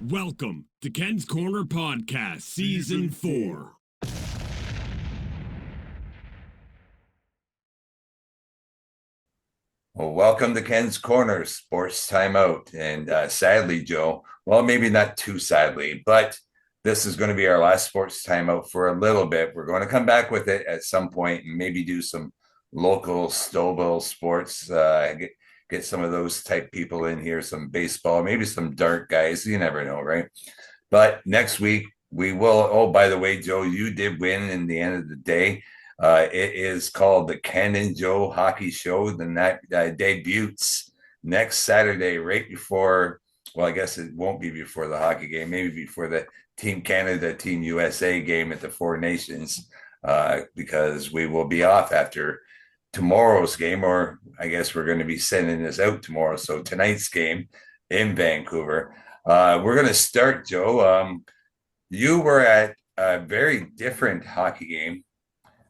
Welcome to Ken's Corner Podcast, Season 4. Well, welcome to Ken's Corner Sports Timeout. And sadly, Joe, well, maybe not too sadly, but this is going to be our last sports timeout for a little bit. We're going to come back with it at some point and maybe do some local Stouffville sports, get some of those type people in here, some baseball, maybe some dart guys. You never know, right? But next week, we will. Oh, by the way, Joe, you did win in the end of the day. It is called the Ken and Joe Hockey Show. Then that debuts next Saturday, right before. Well, I guess it won't be before the hockey game. Maybe before the Team Canada, Team USA game at the Four Nations, because we will be off after tomorrow's game, or I guess we're going to be sending this out tomorrow. So tonight's game in Vancouver. We're going to start, Joe. You were at a very different hockey game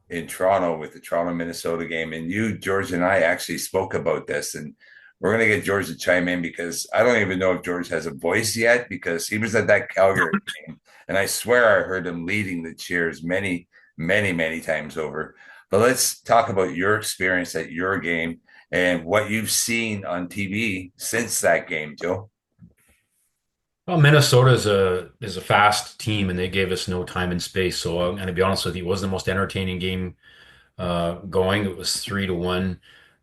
in Toronto with the Toronto Minnesota game, and you, George, and I actually spoke about this, and we're going to get George to chime in because I don't even know if George has a voice yet because he was at that Calgary game, and I swear I heard him leading the cheers many, many, many times over. But let's talk about your experience at your game and what you've seen on TV since that game, Joe. Well, Minnesota is a fast team, and they gave us no time and space. So I'm going to be honest with you, it wasn't the most entertaining game going. It was 3-1.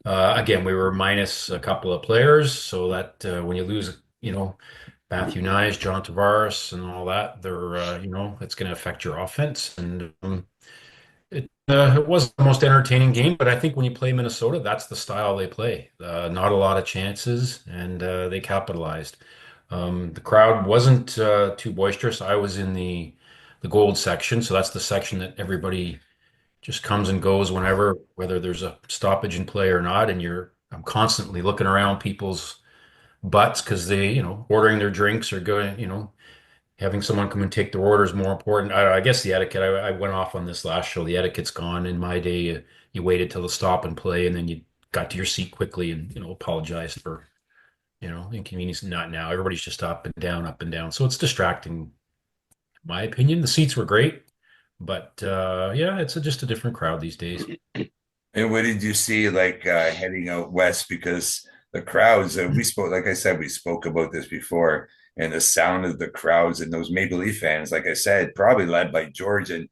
Again, we were minus a couple of players, so that when you lose, Matthew Nyes, John Tavares, and all that, they're it's going to affect your offense. And it wasn't the most entertaining game, but I think when you play Minnesota, that's the style they play. Not a lot of chances, and they capitalized. The crowd wasn't too boisterous. I was in the gold section, so that's the section that everybody just comes and goes whenever, whether there's a stoppage in play or not. And I'm constantly looking around people's butts because they, ordering their drinks or going, having someone come and take their order is more important. I guess the etiquette. I went off on this last show. The etiquette's gone. In my day, you waited till the stop and play, and then you got to your seat quickly and apologized for inconvenience. Not now. Everybody's just up and down, up and down. So it's distracting, in my opinion. The seats were great, but yeah, it's just a different crowd these days. And what did you see heading out west? Because the crowds, we spoke, like I said, we spoke about this before, and the sound of the crowds and those Maple Leaf fans, like I said, probably led by George. And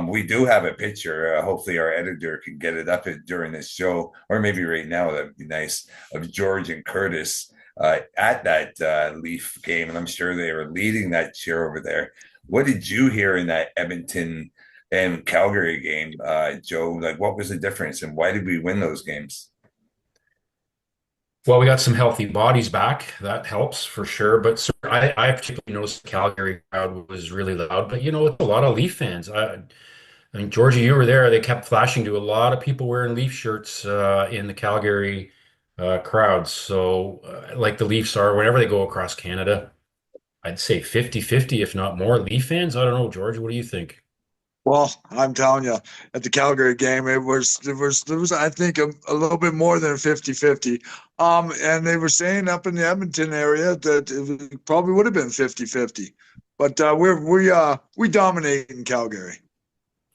we do have a picture. Hopefully, our editor can get it up during this show, or maybe right now. That'd be nice, of George and Kurtis at that Leaf game. And I'm sure they were leading that cheer over there. What did you hear in that Edmonton and Calgary game, Joe? Like, what was the difference, and why did we win those games? Well, we got some healthy bodies back. That helps for sure. But I particularly noticed the Calgary crowd was really loud. But it's a lot of Leaf fans. I mean, Georgia, you were there. They kept flashing to a lot of people wearing Leaf shirts in the Calgary crowds. So, like the Leafs are, whenever they go across Canada, I'd say 50-50, if not more, Leaf fans. I don't know, George, what do you think? Well, I'm telling you, at the Calgary game, there was I think a little bit more than 50-50. And they were saying up in the Edmonton area that it probably would have been 50-50. But we dominate in Calgary.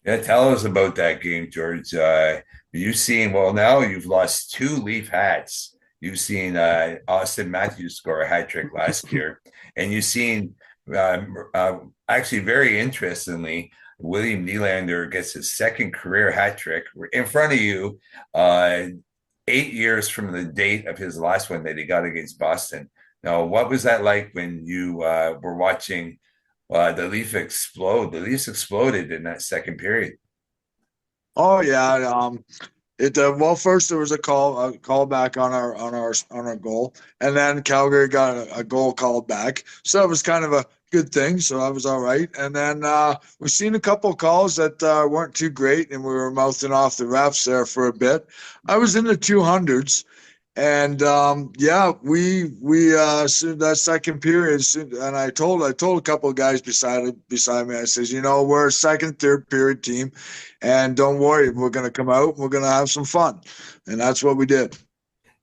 Yeah, tell us about that game, George. You've seen, well, now you've lost two Leaf hats. You've seen Austin Matthews score a hat trick last year, and you've seen actually very interestingly, William Nylander gets his second career hat trick in front of you, 8 years from the date of his last one that he got against Boston. Now, what was that like when you were watching the Leafs explode? The Leafs exploded in that second period. Oh yeah. Well, first there was a call back on our goal, and then Calgary got a goal called back. So that was kind of a good thing. So that was all right. And then we've seen a couple of calls that weren't too great, and we were mouthing off the refs there for a bit. I was in the 200s, and yeah, we that second period, and I told a couple of guys beside me, I says, we're a second, third period team, and don't worry, we're going to come out, and we're going to have some fun, and that's what we did.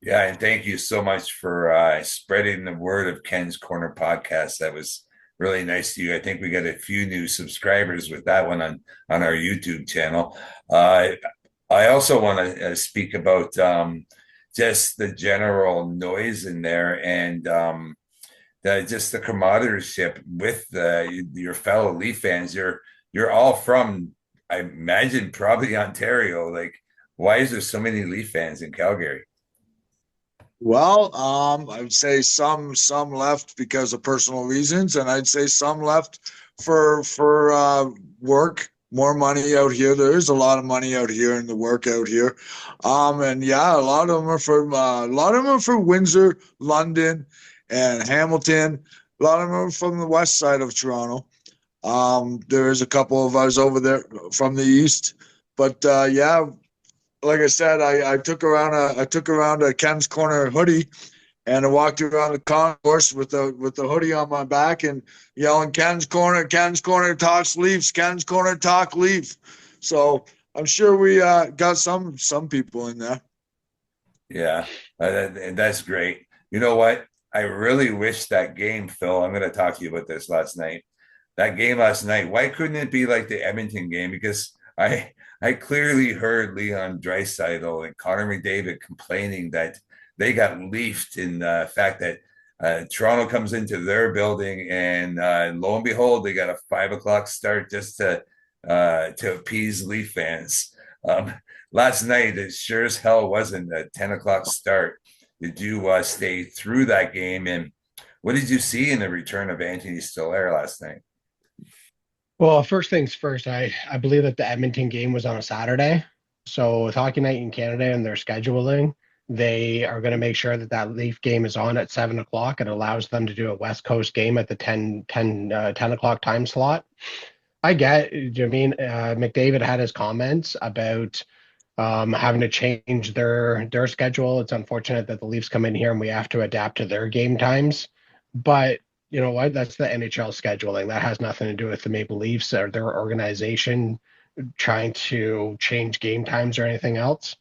Yeah, and thank you so much for spreading the word of Ken's Corner podcast. That was really nice to you. I think we got a few new subscribers with that one on our YouTube channel. I also want to speak about just the general noise in there and just the camaraderie with your fellow Leaf fans. You're all from, I imagine, probably Ontario. Like, why is there so many Leaf fans in Calgary? Well, I would say some left because of personal reasons, and I'd say some left for work. More money out here. There is a lot of money out here in the work out here. And yeah, a lot of them are from Windsor, London, and Hamilton. A lot of them are from the west side of Toronto. There is a couple of us over there from the east, but yeah, like I said, I took around a Ken's Korner hoodie, and I walked around the concourse with the hoodie on my back and yelling Ken's Korner talks Leafs, Ken's Korner talk Leaf. So I'm sure we got some people in there. Yeah, that's great. You know what? I really wish that game, Phil. I'm going to talk to you about this last night. That game last night. Why couldn't it be like the Edmonton game? Because I clearly heard Leon Draisaitl and Connor McDavid complaining that they got leafed in the fact that Toronto comes into their building and lo and behold, they got a 5 o'clock start just to appease Leaf fans. Last night, it sure as hell wasn't a 10 o'clock start. Did you stay through that game? And what did you see in the return of Anthony Stolarz last night? Well, first things first, I believe that the Edmonton game was on a Saturday. So with Hockey Night in Canada and their scheduling, they are going to make sure that that Leaf game is on at 7 o'clock. It allows them to do a West Coast game at the 10 o'clock time slot. I get, McDavid had his comments about having to change their schedule. It's unfortunate that the Leafs come in here and we have to adapt to their game times. But you know what? That's the NHL scheduling. That has nothing to do with the Maple Leafs or their organization trying to change game times or anything else.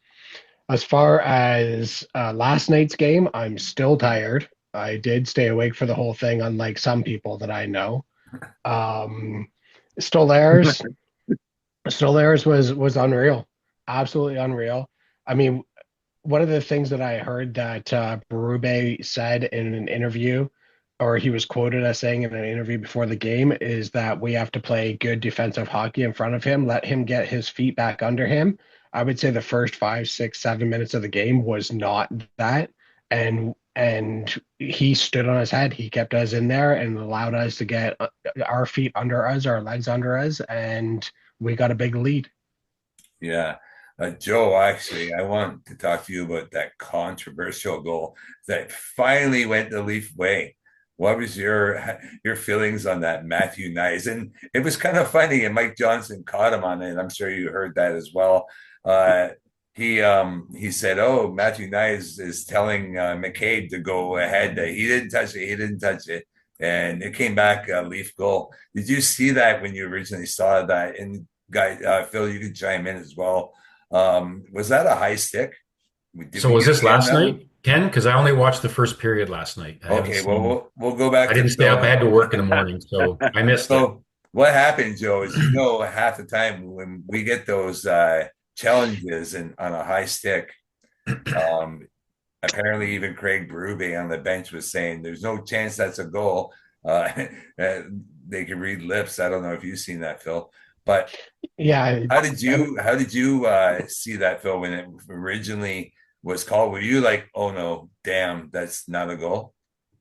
As far as last night's game, I'm still tired. I did stay awake for the whole thing, unlike some people that I know. Stolarz was unreal, absolutely unreal. I mean, one of the things that I heard that Berube said in an interview, or he was quoted as saying in an interview before the game, is that we have to play good defensive hockey in front of him, let him get his feet back under him. I would say the first 5, 6, 7 minutes of the game was not that. And he stood on his head. He kept us in there and allowed us to get our feet under us, our legs under us, and we got a big lead. Yeah. Joe, actually, I want to talk to you about that controversial goal that finally went the Leaf way. What was your feelings on that, Matthew Knies? And it was kind of funny, and Mike Johnson caught him on it. I'm sure you heard that as well. He said, "Oh, Matthew Knies is telling McCabe to go ahead. He didn't touch it. He didn't touch it." And it came back a Leaf goal. Did you see that when you originally saw that? And Phil, you could chime in as well. Was that a high stick? So was this last night, Ken? Because I only watched the first period last night. Okay, well, we'll go back. I didn't stay up. I had to work in the morning, so I missed it. What happened, Joe, is half the time when we get those challenges on a high stick, apparently even Craig Berube on the bench was saying there's no chance that's a goal. They can read lips. I don't know if you've seen that, Phil. But yeah, how did you see that, Phil, when it originally was called? Were you like, oh no, damn, that's not a goal?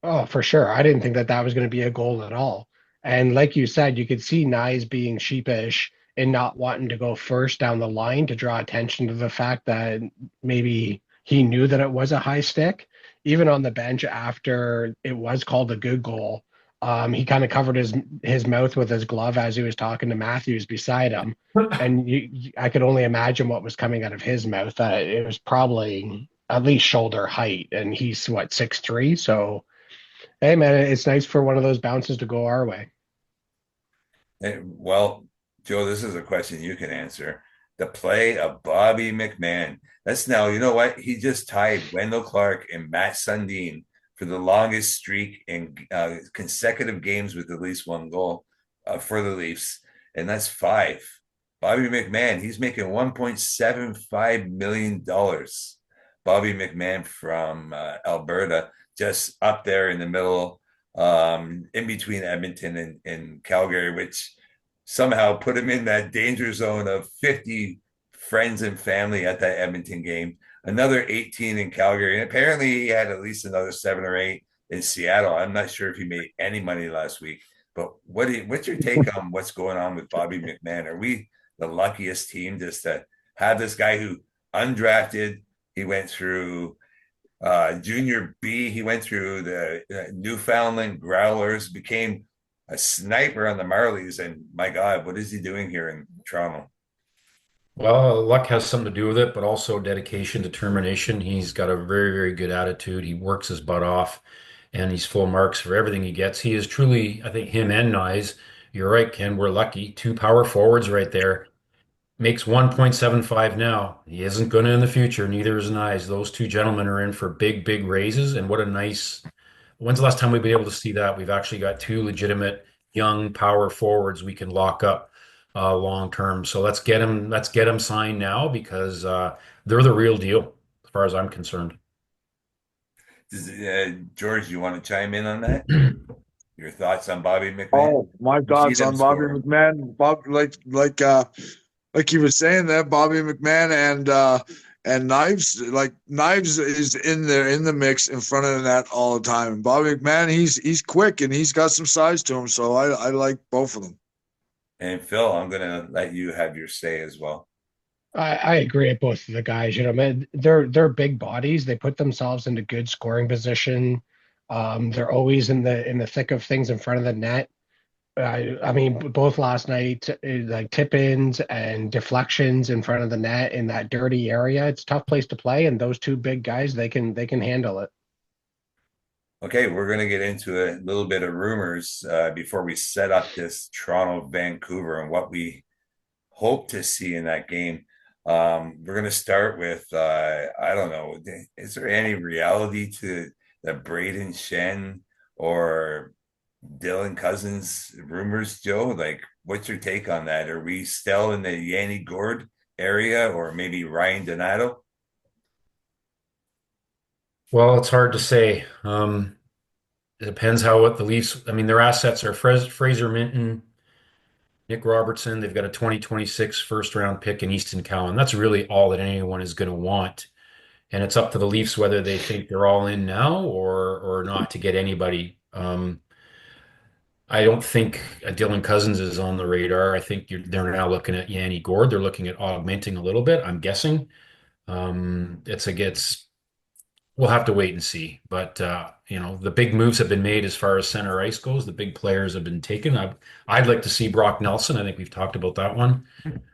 Oh, for sure. I didn't think that was going to be a goal at all. And like you said, you could see Knies being sheepish and not wanting to go first down the line to draw attention to the fact that maybe he knew that it was a high stick. Even on the bench after it was called a good goal, he kind of covered his mouth with his glove as he was talking to Matthews beside him. And I could only imagine what was coming out of his mouth. It was probably at least shoulder height, and he's, 6'3"? So, hey, man, it's nice for one of those bounces to go our way. Well, Joe, this is a question you can answer. The play of Bobby McMahon. That's now, you know what? He just tied Wendell Clark and Matt Sundin for the longest streak in consecutive games with at least one goal for the Leafs, and that's 5. Bobby McMahon, he's making $1.75 million. Bobby McMahon from Alberta, just up there in the middle, in between Edmonton and Calgary, which somehow put him in that danger zone of 50 friends and family at that Edmonton game. Another 18 in Calgary. And apparently he had at least another 7 or 8 in Seattle. I'm not sure if he made any money last week. But what's your take on what's going on with Bobby McMahon? Are we the luckiest team just to have this guy who undrafted? He went through junior B. He went through the Newfoundland Growlers, became a sniper on the Marlies. And my God, what is he doing here in Toronto? Well, luck has something to do with it, but also dedication, determination. He's got a very, very good attitude. He works his butt off, and he's full marks for everything he gets. He is truly, I think, him and Nyes. You're right, Ken. We're lucky. 2 power forwards right there. Makes 1.75 now. He isn't going to in the future. Neither is Nyes. Those 2 gentlemen are in for big, big raises. And what a nice. When's the last time we've been able to see that? We've actually got 2 legitimate young power forwards we can lock up long term. So let's get him signed now, because they're the real deal as far as I'm concerned. George, you want to chime in on that? Your thoughts on Bobby McMahon? Oh, my thoughts on Bobby McMahon. Like he was saying there, Bobby McMahon and Knives, like Knives is in there in the mix in front of the net all the time. And Bobby McMahon, he's quick and he's got some size to him. So I like both of them. And Phil, I'm going to let you have your say as well. I agree with both of the guys. You know, man, they're big bodies. They put themselves into good scoring position. They're always in the thick of things in front of the net. I mean, both last night, like tip-ins and deflections in front of the net in that dirty area. It's a tough place to play, and those 2 big guys, they can handle it. Okay, we're going to get into a little bit of rumors before we set up this Toronto-Vancouver and what we hope to see in that game. We're going to start with, I don't know, is there any reality to the Braden Shen or Dylan Cousins rumors, Joe? Like, what's your take on that? Are we still in the Yanni Gourde area, or maybe Ryan Donato? Well, it's hard to say. It depends what the Leafs. I mean, their assets are Fraser Minton, Nick Robertson. They've got a 2026 first-round pick in Easton Cowan. That's really all that anyone is going to want, and it's up to the Leafs whether they think they're all in now or not to get anybody. I don't think Dylan Cousins is on the radar. I think they're now looking at Yanni Gourde. They're looking at augmenting a little bit, I'm guessing. We'll have to wait and see. But the big moves have been made as far as center ice goes. The big players have been taken. I'd like to see Brock Nelson. I think we've talked about that one.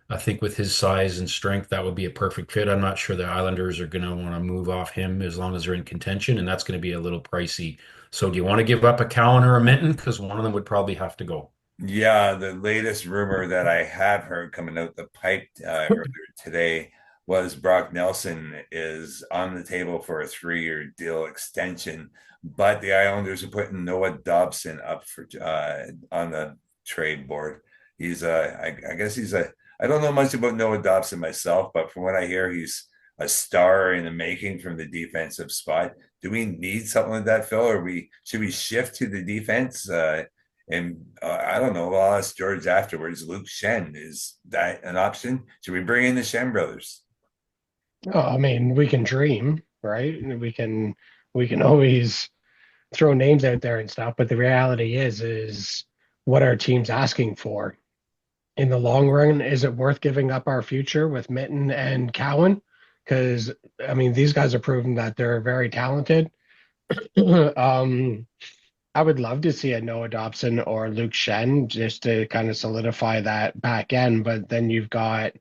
I think with his size and strength, that would be a perfect fit. I'm not sure the Islanders are going to want to move off him as long as they're in contention, and that's going to be a little pricey. So do you want to give up a Cowan or a Minton? Because one of them would probably have to go. Yeah, the latest rumor that I have heard coming out the pipe earlier today was Brock Nelson is on the table for a 3-year deal extension, but the Islanders are putting Noah Dobson up for on the trade board. He's I guess I don't know much about Noah Dobson myself, but from what I hear, he's a star in the making from the defensive spot. Do we need something like that, Phil, or should we shift to the defense? I don't know. I'll ask George afterwards. Luke Shen, is that an option? Should we bring in the Shen brothers? Oh, I mean, we can dream, right? We can always throw names out there and stuff, but the reality is what our team's asking for. In the long run, is it worth giving up our future with Minton and Cowan? Because, I mean, these guys are proving that they're very talented. I would love to see a Noah Dobson or Luke Shen just to kind of solidify that back end, but then you've got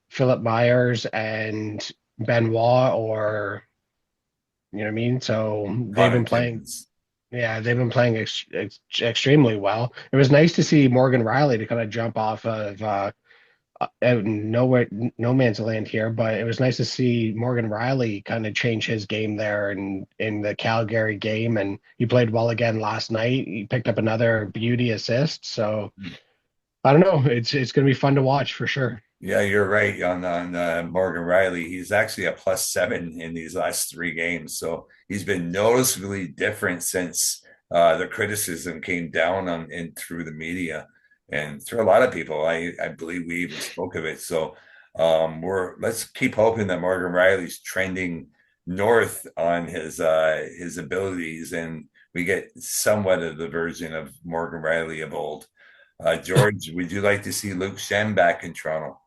Philip Myers and Benoit, or you know what I mean? So they've been playing. Yeah, they've been playing extremely well. It was nice to see Morgan Riley to kind of jump off of out in nowhere, no man's land here. But it was nice to see Morgan Riley kind of change his game there in the Calgary game, and he played well again last night. He picked up another beauty assist. So I don't know. It's going to be fun to watch for sure. Yeah, you're right on Morgan Riley. He's actually a +7 in these last 3 games, so he's been noticeably different since the criticism came down on and through the media and through a lot of people. I believe we even spoke of it. So let's keep hoping that Morgan Riley's trending north on his abilities, and we get somewhat of the version of Morgan Riley of old. George, would you like to see Luke Shen back in Toronto?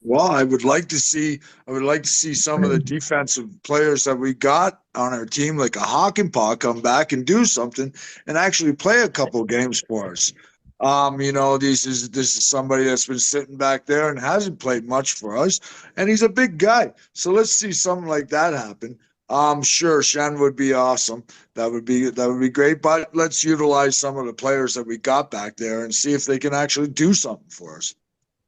Well, I would like to see some of the defensive players that we got on our team, like a Hockenpah, come back and do something and actually play a couple of games for us. This is somebody that's been sitting back there and hasn't played much for us, and he's a big guy. So let's see something like that happen. Sure, Shen would be awesome. That would be great. But let's utilize some of the players that we got back there and see if they can actually do something for us.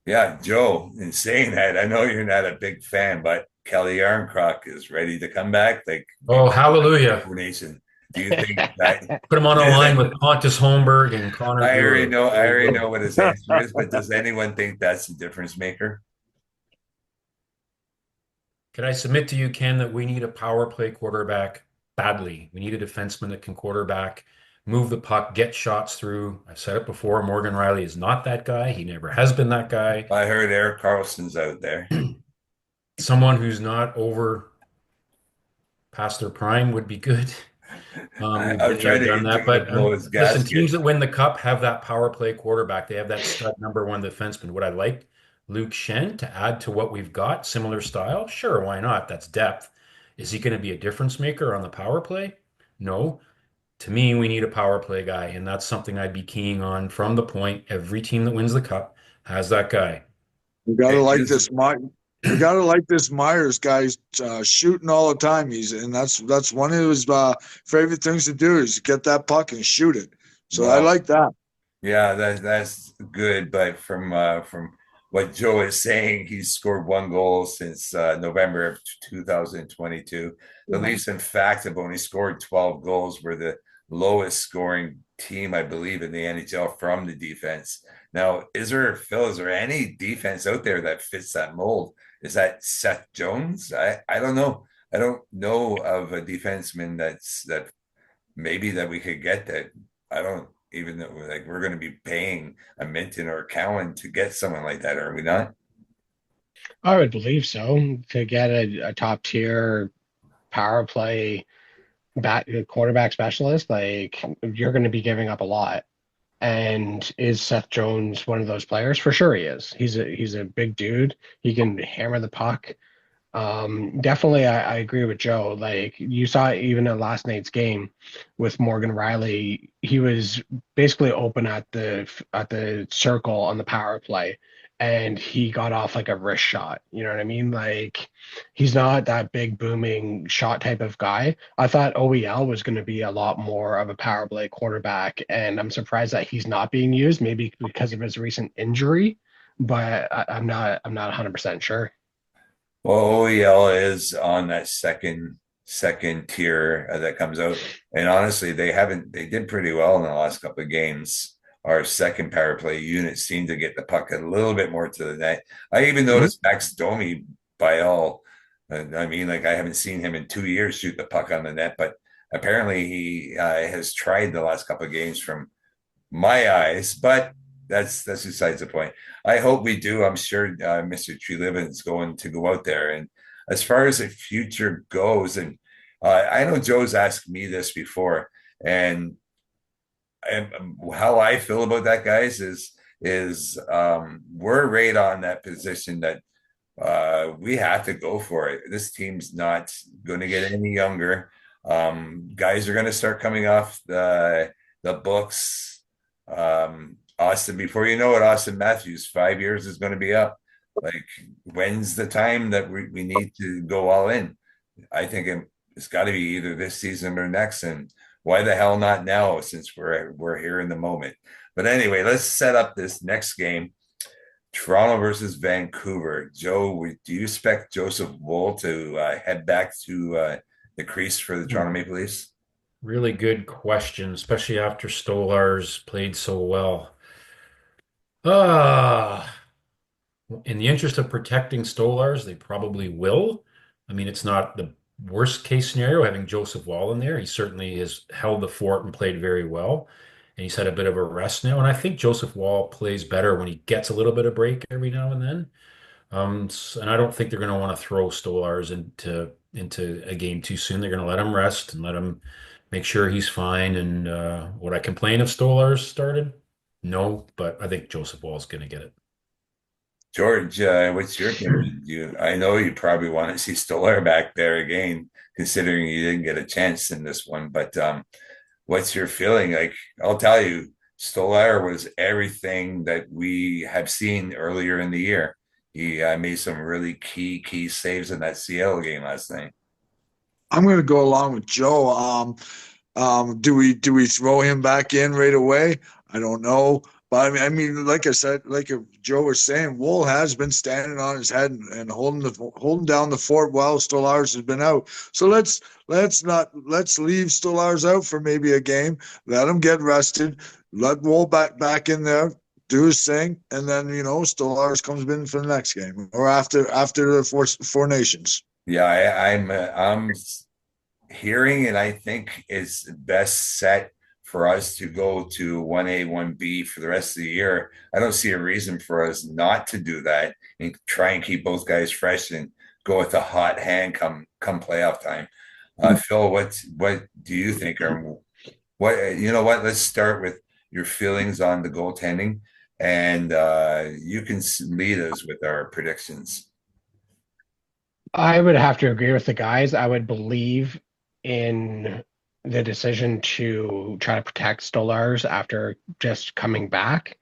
Yeah, Joe, in saying that, I know you're not a big fan, but Kelly Yarncroc is ready to come back. Like, Oh, hallelujah. nation. Do you think that Put him on a line with Pontus Holmberg and Connor. I already know what his answer is, but does anyone think that's the difference maker? Can I submit to you, Ken, that we need a power play quarterback badly? We need a defenseman that can quarterback, move the puck, get shots through. I've said it before, Morgan Riley is not that guy. He never has been that guy. I heard Eric Carlson's out there. Someone who's not over past their prime would be good. I'm trying to done that, but listen, gasket. teams that win the cup have that power play quarterback. They have that stud #1 defenseman. Would I like Luke Shen to add to what we've got? Similar style? Sure, why not? That's depth. Is he going to be a difference maker on the power play? No. To me, we need a power play guy, and that's something I'd be keying on from the point. Every team that wins the cup has that guy. You gotta like this. You gotta like this Myers guy's shooting all the time. That's one of his favorite things to do is get that puck and shoot it. So I like that. Yeah, that's good. But from what Joe is saying, he's scored 1 goal since November of 2022. The Leafs, in fact, have only scored 12 goals. We're the lowest scoring team, I believe, in the NHL from the defense. Now, is there any defense out there that fits that mold? Is that Seth Jones? I don't know. I don't know of a defenseman that maybe that we could get that. I don't even know, like, we're going to be paying a Minton or a Cowan to get someone like that, are we not? I would believe so. To get a top tier power play quarterback specialist, like, you're going to be giving up a lot. And is Seth Jones one of those players? For sure he is. He's a big dude. He can hammer the puck. Definitely, I agree with Joe. Like, you saw even in last night's game with Morgan Riley, he was basically open at the circle on the power play, and he got off like a wrist shot. You know what I mean? Like, he's not that big booming shot type of guy. I thought OEL was going to be a lot more of a power play quarterback, and I'm surprised that he's not being used. Maybe because of his recent injury, but I'm not 100% sure. Well, OEL is on that second tier that comes out, and honestly, they did pretty well in the last couple of games. Our second power play unit seemed to get the puck a little bit more to the net. I even noticed Max Domi by all. I mean, like, I haven't seen him in 2 years shoot the puck on the net, but apparently he has tried the last couple of games from my eyes, but that's besides the point. I hope we do. I'm sure Mr. Treliving is going to go out there. And as far as the future goes, and I know Joe's asked me this before, and how I feel about that, guys, is we're right on that position that we have to go for it. This team's not going to get any younger. Guys are going to start coming off the books. Austin, before you know it, Austin Matthews, 5 years is going to be up. Like, when's the time that we need to go all in? I think it's got to be either this season or next, and why the hell not now, since we're here in the moment. But anyway, let's set up this next game. Toronto versus Vancouver. Joe, do you expect Joseph Woll to head back to the crease for the Toronto Maple Leafs? Really good question, especially after Stolarz played so well. Uh, in the interest of protecting Stolarz, they probably will. I mean, it's not the worst case scenario having Joseph Woll in there. He certainly has held the fort and played very well. And he's had a bit of a rest now. And I think Joseph Woll plays better when he gets a little bit of break every now and then. And I don't think they're going to want to throw Stolarz into a game too soon. They're going to let him rest and let him make sure he's fine. And would I complain if Stolarz started? No, but I think Joseph Woll is going to get it. George, what's your opinion? I know you probably want to see Stolar back there again, considering you didn't get a chance in this one. But what's your feeling? Like, I'll tell you, Stolar was everything that we have seen earlier in the year. He made some really key saves in that Seattle game last night. I'm going to go along with Joe. Do we throw him back in right away? I don't know. But I mean, like I said, like Joe was saying, Woll has been standing on his head and holding down the fort while Stolarz has been out. So let's leave Stolarz out for maybe a game. Let him get rested. Let Woll back in there, do his thing, and then Stolarz comes in for the next game or after the Four Nations. Yeah, I'm hearing, and I think it's best set for us to go to 1A, 1B for the rest of the year. I don't see a reason for us not to do that and try and keep both guys fresh and go with a hot hand come playoff time. Phil, what do you think? Or what let's start with your feelings on the goaltending, and you can lead us with our predictions. I would have to agree with the guys. I would believe in the decision to try to protect Stolarz after just coming back.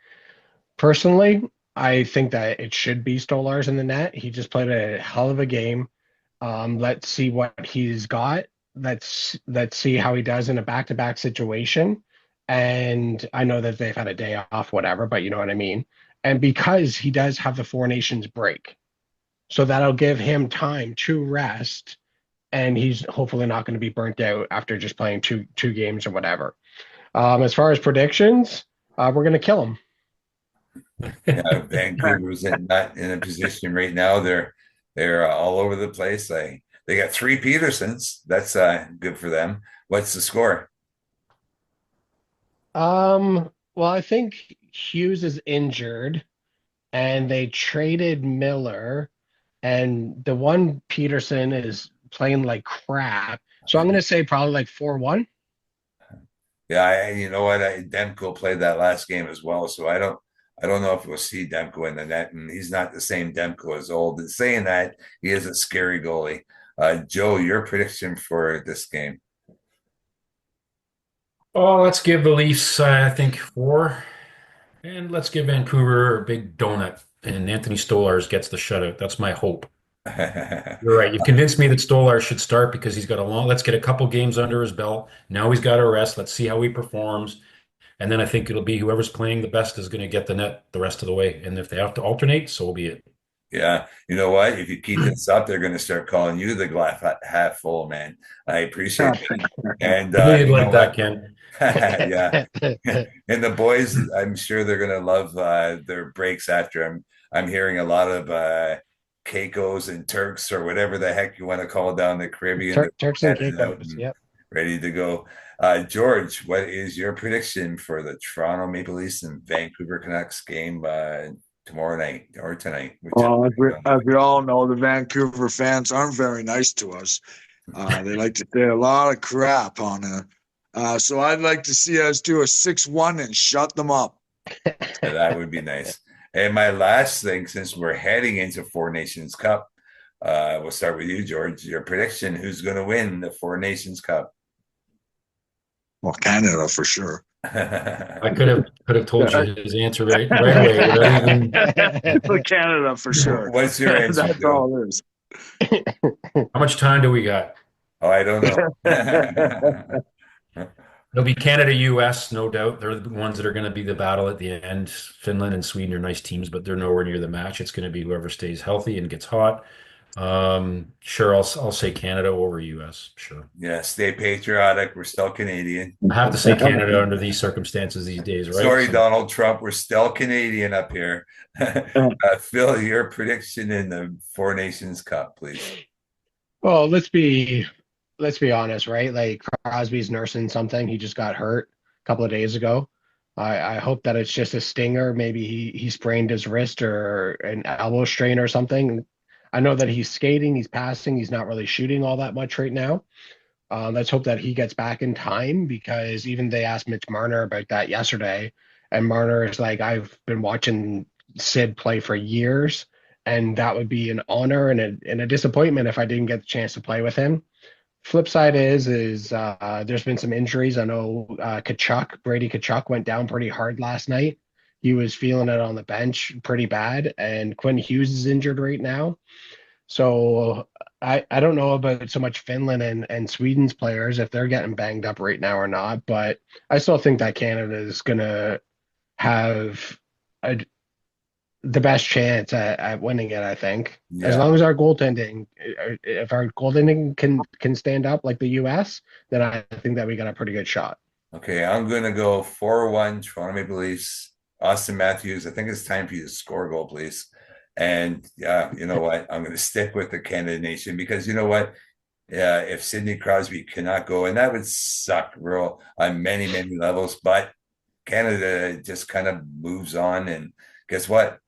Personally, I think that it should be Stolarz in the net. He just played a hell of a game. Let's see what he's got. Let's see how he does in a back-to-back situation. And I know that they've had a day off, whatever, but you know what I mean. And because he does have the Four Nations break, so that'll give him time to rest. And he's hopefully not going to be burnt out after just playing two games or whatever. As far as predictions, we're going to kill him. Yeah, Vancouver's not in a position right now. They're all over the place. They got 3 Petersons. That's good for them. What's the score? Well, I think Hughes is injured, and they traded Miller, and the one Peterson is playing like crap. So I'm going to say probably like 4-1. Yeah, you know what? Demko played that last game as well, so I don't know if we'll see Demko in the net, and he's not the same Demko as old. And saying that, he is a scary goalie. Joe, your prediction for this game? Oh, let's give the Leafs, I think, 4. And let's give Vancouver a big donut. And Anthony Stolarz gets the shutout. That's my hope. You're right. You've convinced me that Stolarz should start because he's got let's get a couple games under his belt. Now he's got to rest. Let's see how he performs. And then I think it'll be whoever's playing the best is going to get the net the rest of the way. And if they have to alternate, so be it. Yeah. You know what? If you keep this up, they're going to start calling you the glass half full, man. I appreciate it. And You'd like that, Ken. Yeah. And the boys, I'm sure they're going to love their breaks after. I'm hearing a lot of Caicos and Turks or whatever the heck you want to call down the Caribbean. Turks and Caicos, yep. Ready to go. George, what is your prediction for the Toronto Maple Leafs and Vancouver Canucks game tomorrow night or tonight? Well, as we all know, the Vancouver fans aren't very nice to us. They like to say a lot of crap on it. So I'd like to see us do a 6-1 and shut them up. That would be nice. And my last thing, since we're heading into Four Nations Cup, we'll start with you, George. Your prediction: who's going to win the Four Nations Cup? Well, Canada for sure. I could have told you his answer right away. For Canada for sure. What's your answer? That's all it is. How much time do we got? Oh, I don't know. It'll be Canada, US, no doubt. They're the ones that are going to be the battle at the end. Finland and Sweden are nice teams, but they're nowhere near the match. It's going to be whoever stays healthy and gets hot. Sure, I'll say Canada over US. Sure. Yeah, stay patriotic. We're still Canadian. I have to say Canada under these circumstances these days, right? Sorry, So, Donald Trump. We're still Canadian up here. Phil, your prediction in the Four Nations Cup, please. Well, let's be honest, right? Like Crosby's nursing something. He just got hurt a couple of days ago. I hope that it's just a stinger. Maybe he sprained his wrist or an elbow strain or something. I know that he's skating, he's passing, he's not really shooting all that much right now. Let's hope that he gets back in time, because even they asked Mitch Marner about that yesterday, and Marner is like, I've been watching Sid play for years, and that would be an honor and a disappointment if I didn't get the chance to play with him. Flip side is there's been some injuries. I know Brady Kachuk went down pretty hard last night. He was feeling it on the bench pretty bad, and Quinn Hughes is injured right now. So I don't know about so much Finland and Sweden's players, if they're getting banged up right now or not, but I still think that Canada is gonna have the best chance at winning it, I think. As long as our goaltending, if our goaltending can stand up like the US, then I think that we got a pretty good shot. Okay, I'm going to go 4-1 Toronto Maple Leafs. Austin Matthews, I think it's time for you to score a goal, please. And yeah, you know what? I'm going to stick with the Canada Nation, because you know what? Yeah, if Sidney Crosby cannot go, and that would suck real on many, many levels, but Canada just kind of moves on. And guess what?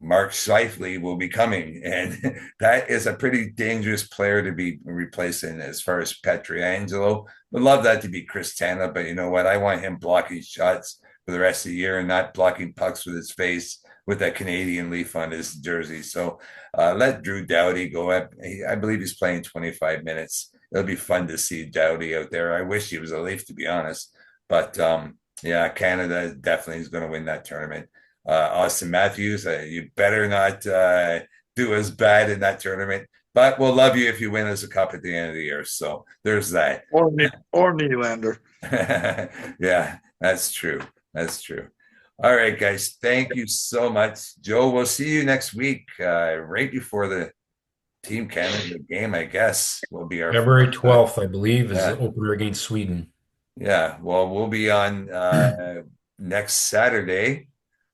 Mark Scheifele will be coming, and that is a pretty dangerous player to be replacing. As far as Pietrangelo, would love that to be Chris Tanev, but you know what? I want him blocking shots for the rest of the year and not blocking pucks with his face with that Canadian leaf on his jersey. So let Drew Doughty go up. I believe he's playing 25 minutes. It'll be fun to see Doughty out there. I wish he was a Leaf, to be honest, but yeah, Canada definitely is going to win that tournament. Austin Matthews, you better not do as bad in that tournament, but we'll love you if you win us a cup at the end of the year. So there's that. Or Nylander. Yeah, that's true. That's true. All right, guys. Thank you so much. Joe, we'll see you next week, right before the Team Canada game, I guess, will be our February 12th, I believe, is the opener against Sweden. Yeah, well, we'll be on next Saturday.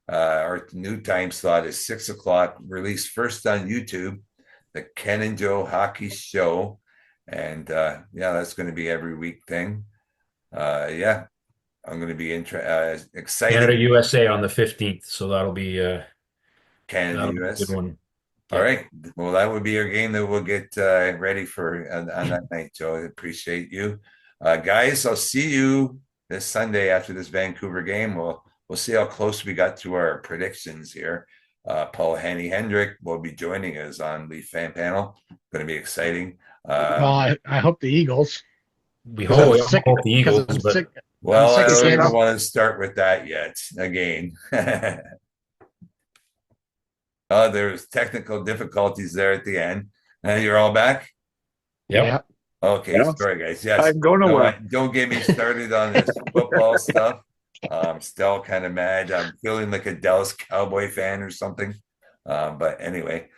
Our new time slot is 6 o'clock, released first on YouTube, the Ken and Joe Hockey Show. And yeah, that's going to be every week thing. Yeah, I'm going to be excited. Canada USA on the 15th, so that'll be Canada US. a good one. All right. Well, that would be our game that we'll get ready for on that night, Joe. I appreciate you. Guys, I'll see you this Sunday after this Vancouver game. We'll see how close we got to our predictions here. Paul Henny Hendrick will be joining us on the fan panel. Going to be exciting. Well, I hope the Eagles. We hope the Eagles, but well, I don't even want to start with that yet. Again, there's technical difficulties there at the end. You're all back? Yep. Okay, Yeah. sorry guys. Yes, I'm going nowhere. Don't get me started on this football stuff. I'm still kind of mad. I'm feeling like a Dallas Cowboy fan or something. But anyway,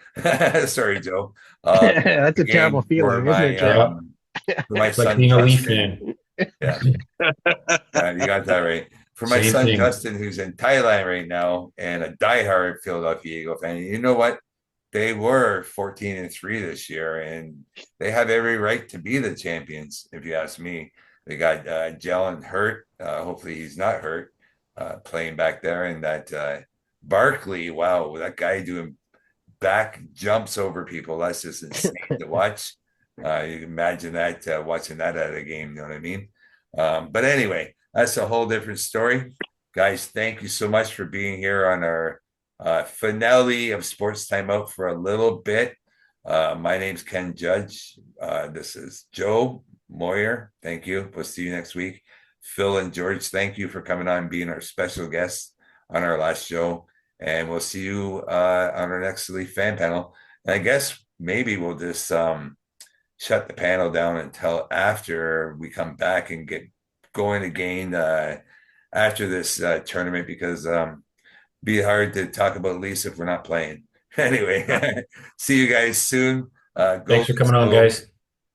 sorry, Joe. That's a terrible feeling, isn't it, Joe? For my it's like son, being a Leaf Justin. fan. Yeah, you got that right. For my Same son thing. Justin, who's in Thailand right now and a diehard Philadelphia Eagle fan. You know what? They were 14-3 this year, and they have every right to be the champions, if you ask me. They got Jalen hurt. Hopefully he's not hurt playing back there. And that Barkley, wow, that guy doing back jumps over people. That's just insane to watch. You can imagine that watching that at a game, you know what I mean? But anyway, that's a whole different story. Guys, thank you so much for being here on our finale of Sports Timeout for a little bit. My name's Ken Judge. This is Joe Moyer. Thank you. We'll see you next week. Phil and George, thank you for coming on, being our special guests on our last show. And we'll see you on our next Leaf fan panel. And I guess maybe we'll just shut the panel down until after we come back and get going again after this tournament because be hard to talk about Leafs if we're not playing. Anyway, see you guys soon. Go Thanks for coming Leafs, on, go. guys.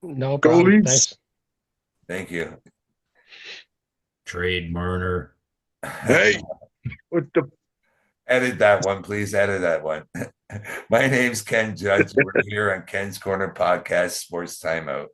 No Go problem. Leafs. Thanks. Thank you. Trade Marner. Hey, with the Edit that one, please. Edit that one. My name's Ken Judge. We're here on Ken's Corner Podcast Sports Timeout.